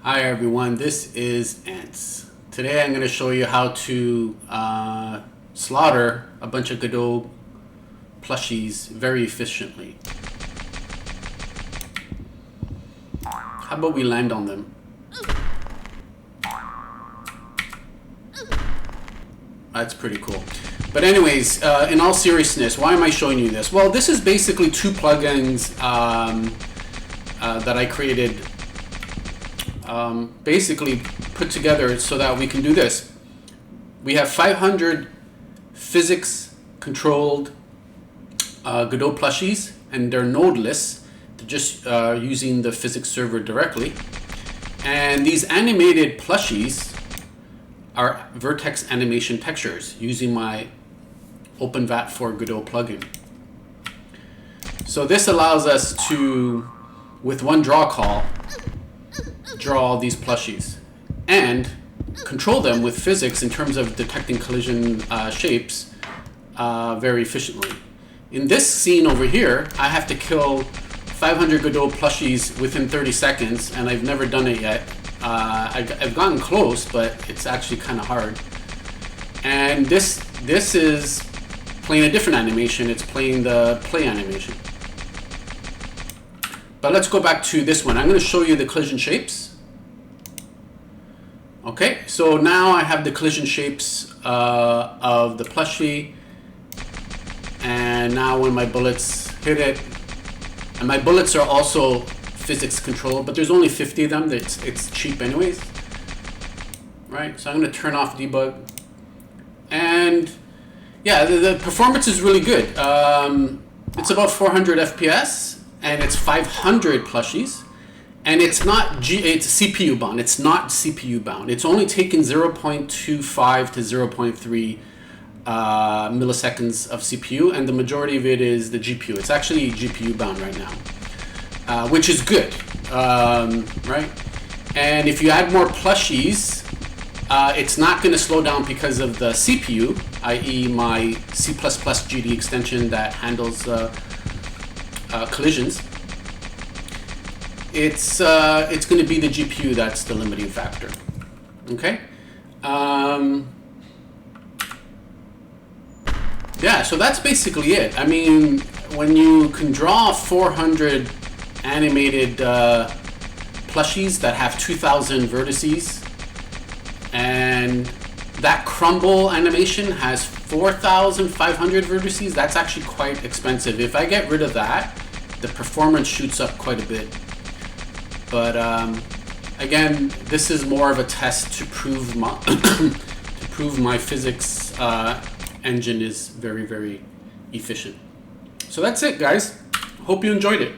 Hi everyone, this is Ants. Today I'm going to show you how to slaughter a bunch of Godot plushies very efficiently. How about we land on them? That's pretty cool. But anyways, in all seriousness, why am I showing you this? Well, this is basically two plugins that I created, basically put together so that we can do this. We have 500 physics controlled Godot plushies, and they're nodeless. They're just using the physics server directly. And these animated plushies are vertex animation textures using my OpenVAT for Godot plugin. So this allows us to, with one draw call, draw all these plushies and control them with physics in terms of detecting collision shapes very efficiently. In this scene over here, I have to kill 500 Godot plushies within 30 seconds, and I've never done it yet. I've gotten close, but it's actually kind of hard. And this is playing a different animation. It's playing the play animation. But let's go back to this one. I'm going to show you the collision shapes. Okay, so now I have the collision shapes of the plushie. And now when my bullets hit it, and my bullets are also physics controlled, but there's only 50 of them. It's cheap anyways. Right, so I'm going to turn off debug. And yeah, the performance is really good. It's about 400 FPS, and it's 500 plushies. And it's not it's CPU bound. It's not CPU bound. It's only taken 0.25 to 0.3 milliseconds of CPU, and the majority of it is the GPU. It's actually GPU bound right now, which is good, right? And if you add more plushies, it's not going to slow down because of the CPU, i.e. my C++ GD extension that handles collisions. It's going to be the GPU that's the limiting factor. Okay. Yeah, so that's basically it. I mean, when you can draw 400 animated plushies that have 2,000 vertices, and that crumble animation has 4,500 vertices, that's actually quite expensive. If I get rid of that, the performance shoots up quite a bit. But again, this is more of a test to prove my physics engine is very, very efficient. So that's it, guys. Hope you enjoyed it.